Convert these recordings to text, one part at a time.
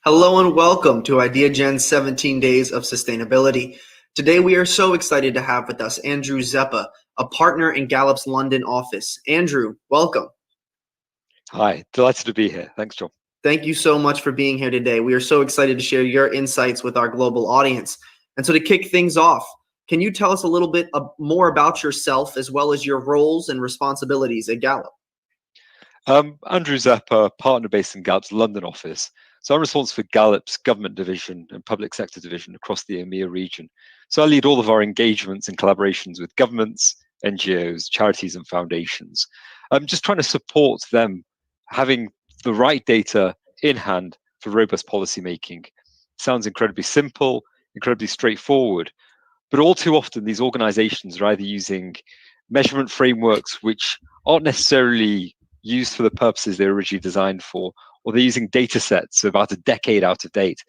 Hello and welcome to Ideagen's 17 Days of Sustainability. Today we are so excited to have with us Andrew Rzepa, a partner in Gallup's London office. Andrew, welcome. Hi, delighted to be here. Thanks, John. Thank you so much for being here today. We are so excited to share your insights with our global audience. And so to kick things off, can you tell us a little bit more about yourself as well as your roles and responsibilities at Gallup? Andrew Rzepa, partner based in Gallup's London office. So I'm responsible for Gallup's government division and public sector division across the EMEA region. So I lead all of our engagements and collaborations with governments, NGOs, charities and foundations. I'm just trying to support them having the right data in hand for robust policy making. Sounds incredibly simple, incredibly straightforward, but all too often these organizations are either using measurement frameworks which aren't necessarily used for the purposes they were originally designed for, or they're using data sets about a decade out of date.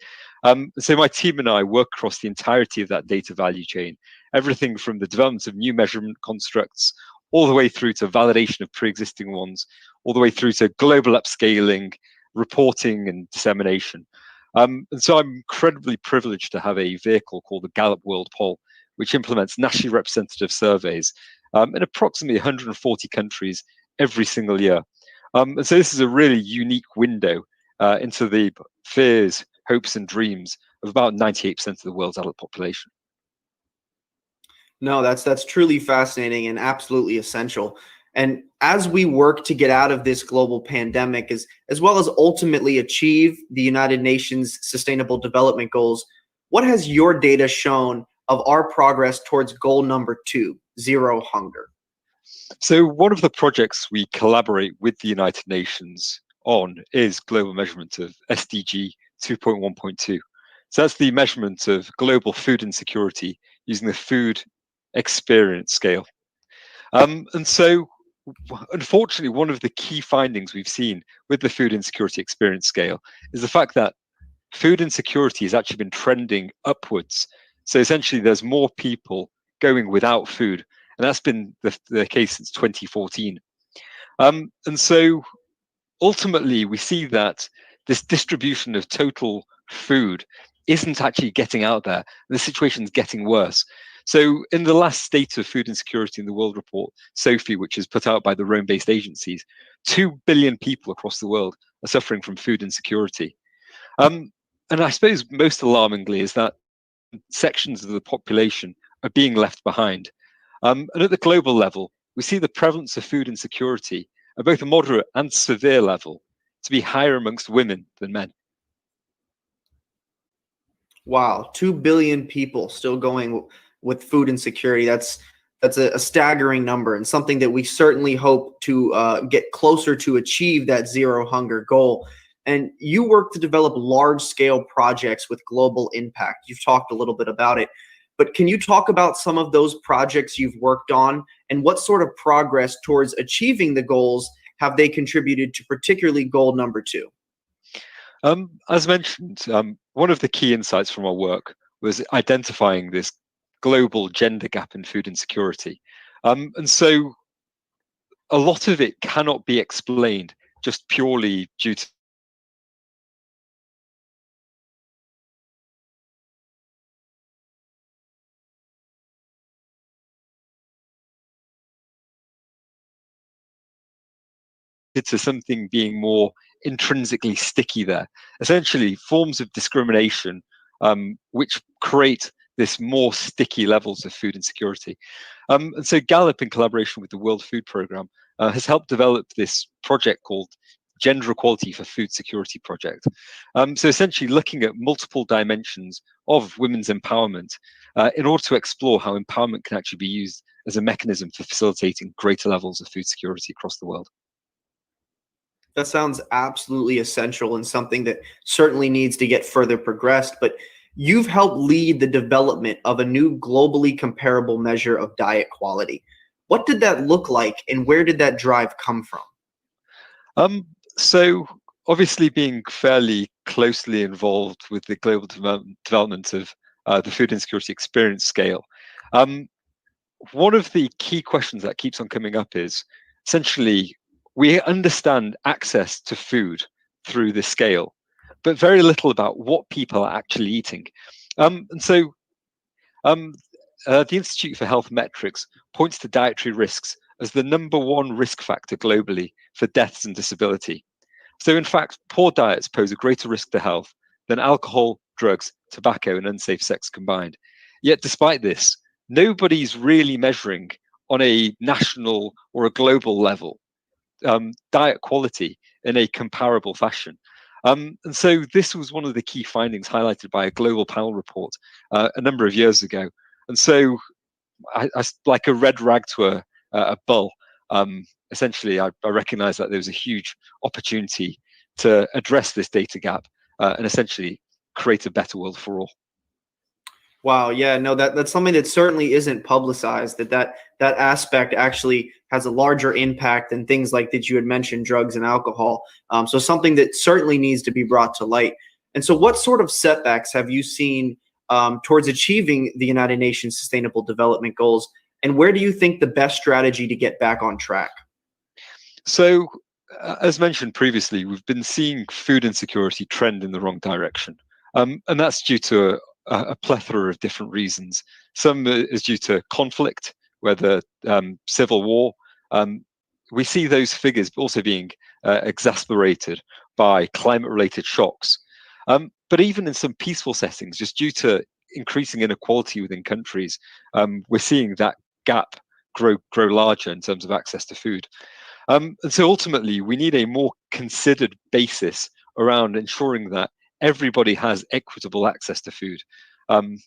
So my team and I work across the entirety of that data value chain, everything from the development of new measurement constructs, all the way through to validation of pre-existing ones, all the way through to global upscaling, reporting and dissemination. And so I'm incredibly privileged to have a vehicle called the Gallup World Poll, which implements nationally representative surveys in approximately 140 countries every single year. And so this is a really unique window into the fears, hopes, and dreams of about 98% of the world's adult population. No, that's truly fascinating and absolutely essential. And as we work to get out of this global pandemic, as well as ultimately achieve the United Nations Sustainable Development Goals, what has your data shown of our progress towards goal number 2, zero hunger? So one of the projects we collaborate with the United Nations on is global measurement of SDG 2.1.2. So that's the measurement of global food insecurity using the food experience scale. And so unfortunately, one of the key findings we've seen with the food insecurity experience scale is the fact that food insecurity has actually been trending upwards. So essentially, there's more people going without food, and that's been the case since 2014. And so ultimately, we see that this distribution of total food isn't actually getting out there. The situation's getting worse. So in the last State of Food Insecurity in the World report, SOFI, which is put out by the Rome-based agencies, 2 billion people across the world are suffering from food insecurity. And I suppose most alarmingly is that sections of the population are being left behind. And at the global level, we see the prevalence of food insecurity at both a moderate and severe level to be higher amongst women than men. Wow, 2 billion people still going with food insecurity. That's a staggering number, and something that we certainly hope to get closer to achieve that zero hunger goal. And you work to develop large-scale projects with global impact. You've talked a little bit about it, but can you talk about some of those projects you've worked on and what sort of progress towards achieving the goals have they contributed to, particularly goal number 2? As mentioned, one of the key insights from our work was identifying this global gender gap in food insecurity. And so a lot of it cannot be explained just purely due to something being more intrinsically sticky there. Essentially, forms of discrimination which create this more sticky levels of food insecurity. And so Gallup, in collaboration with the World Food Programme, has helped develop this project called Gender Equality for Food Security Project. So essentially looking at multiple dimensions of women's empowerment in order to explore how empowerment can actually be used as a mechanism for facilitating greater levels of food security across the world. That sounds absolutely essential and something that certainly needs to get further progressed. But you've helped lead the development of a new globally comparable measure of diet quality. What did that look like, and where did that drive come from? So obviously being fairly closely involved with the global development of the food insecurity experience scale, one of the key questions that keeps on coming up is essentially we understand access to food through this scale, but very little about what people are actually eating. And so the Institute for Health Metrics points to dietary risks as the #1 risk factor globally for deaths and disability. So in fact, poor diets pose a greater risk to health than alcohol, drugs, tobacco, and unsafe sex combined. Yet despite this, nobody's really measuring on a national or a global level diet quality in a comparable fashion. And so this was one of the key findings highlighted by a global panel report a number of years ago. And so like a red rag to a bull, essentially I recognize that there was a huge opportunity to address this data gap and essentially create a better world for all. Wow, yeah, no, that's something that certainly isn't publicized, that aspect actually has a larger impact than things like that you had mentioned, drugs and alcohol. So something that certainly needs to be brought to light. And so what sort of setbacks have you seen towards achieving the United Nations Sustainable Development Goals? And where do you think the best strategy to get back on track? So, as mentioned previously, we've been seeing food insecurity trend in the wrong direction. And that's due to a plethora of different reasons. Some is due to conflict, whether civil war. We see those figures also being exasperated by climate-related shocks. But even in some peaceful settings, just due to increasing inequality within countries, we're seeing that gap grow larger in terms of access to food. And so ultimately, we need a more considered basis around ensuring that everybody has equitable access to food. And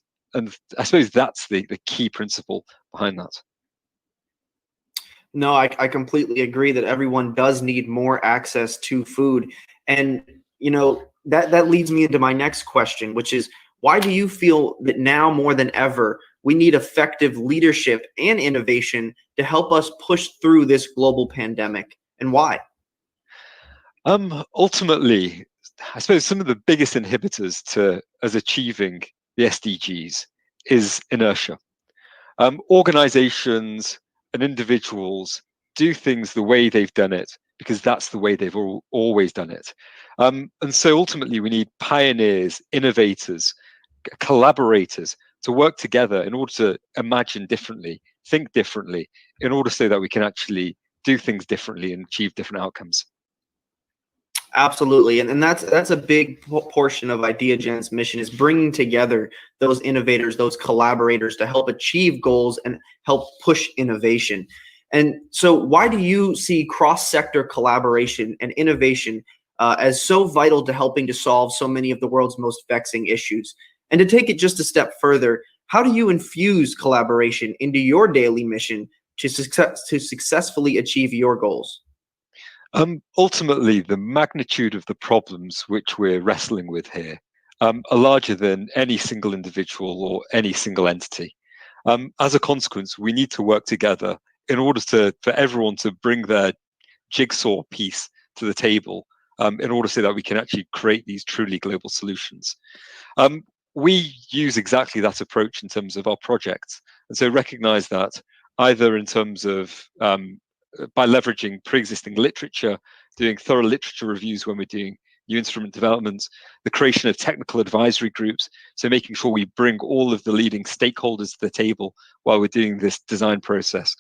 I suppose that's the key principle behind that. No, I completely agree that everyone does need more access to food. And, that leads me into my next question, which is, why do you feel that now more than ever, we need effective leadership and innovation to help us push through this global pandemic, and why? Ultimately, I suppose some of the biggest inhibitors to us achieving the SDGs is inertia. Organizations and individuals do things the way they've done it because that's the way they've always done it. And so ultimately, we need pioneers, innovators, collaborators to work together in order to imagine differently, think differently, in order so that we can actually do things differently and achieve different outcomes. Absolutely, and that's a big portion of Ideagen's mission, is bringing together those innovators, those collaborators to help achieve goals and help push innovation. And so, why do you see cross-sector collaboration and innovation as so vital to helping to solve so many of the world's most vexing issues? And to take it just a step further, how do you infuse collaboration into your daily mission to successfully achieve your goals? Ultimately, the magnitude of the problems which we're wrestling with here are larger than any single individual or any single entity. As a consequence, we need to work together in order for everyone to bring their jigsaw piece to the table in order so that we can actually create these truly global solutions. We use exactly that approach in terms of our projects. And so recognize that either in terms of by leveraging pre-existing literature, doing thorough literature reviews when we're doing new instrument developments, the creation of technical advisory groups, so making sure we bring all of the leading stakeholders to the table while we're doing this design process.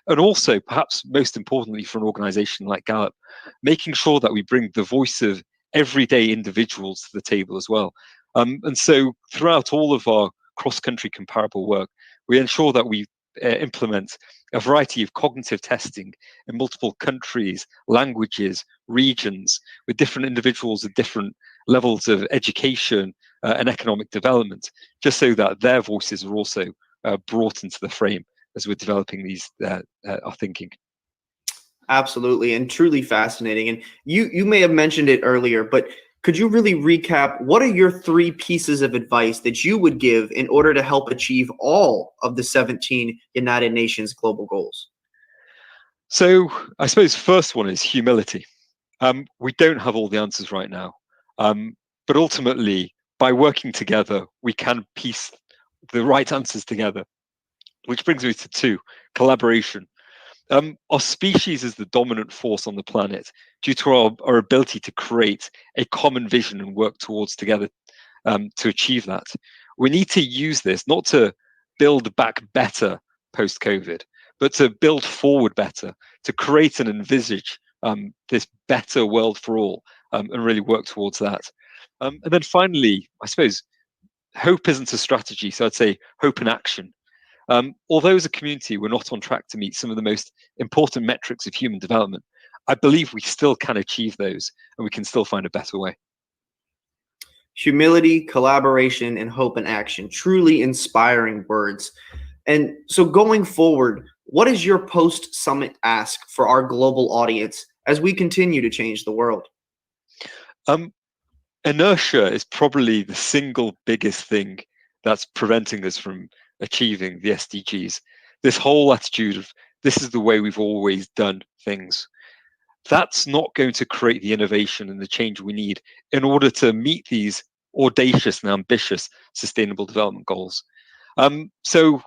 And also, perhaps most importantly for an organization like Gallup, making sure that we bring the voice of everyday individuals to the table as well. And so throughout all of our cross-country comparable work, we ensure that we implement a variety of cognitive testing in multiple countries, languages, regions, with different individuals at different levels of education and economic development, just so that their voices are also brought into the frame as we're developing these our thinking. Absolutely, and truly fascinating. And you may have mentioned it earlier, but could you really recap what are your 3 pieces of advice that you would give in order to help achieve all of the 17 United Nations global goals? So I suppose first one is humility. We don't have all the answers right now, but ultimately, by working together, we can piece the right answers together, which brings me to 2, collaboration. Our species is the dominant force on the planet due to our ability to create a common vision and work towards together to achieve that. We need to use this not to build back better post-COVID, but to build forward better, to create and envisage this better world for all, and really work towards that. And then finally, I suppose, hope isn't a strategy, so I'd say hope and action. Although as a community we're not on track to meet some of the most important metrics of human development, I believe we still can achieve those, and we can still find a better way. Humility, collaboration, and hope and action. Truly inspiring words. And so going forward, what is your post-summit ask for our global audience as we continue to change the world? Inertia is probably the single biggest thing that's preventing us from achieving the SDGs. This whole attitude of this is the way we've always done things. That's not going to create the innovation and the change we need in order to meet these audacious and ambitious sustainable development goals. So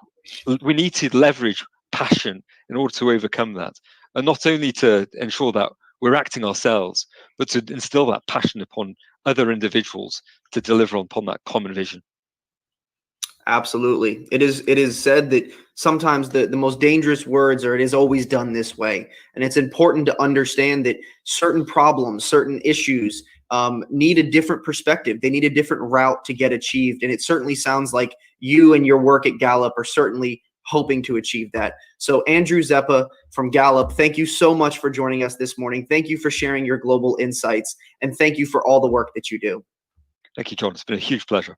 we need to leverage passion in order to overcome that, and not only to ensure that we're acting ourselves, but to instill that passion upon other individuals to deliver upon that common vision. Absolutely. It is said that sometimes the most dangerous words are, it is always done this way. And it's important to understand that certain problems, certain issues need a different perspective. They need a different route to get achieved. And it certainly sounds like you and your work at Gallup are certainly hoping to achieve that. So Andrew Rzepa from Gallup, thank you so much for joining us this morning. Thank you for sharing your global insights. And thank you for all the work that you do. Thank you, John. It's been a huge pleasure.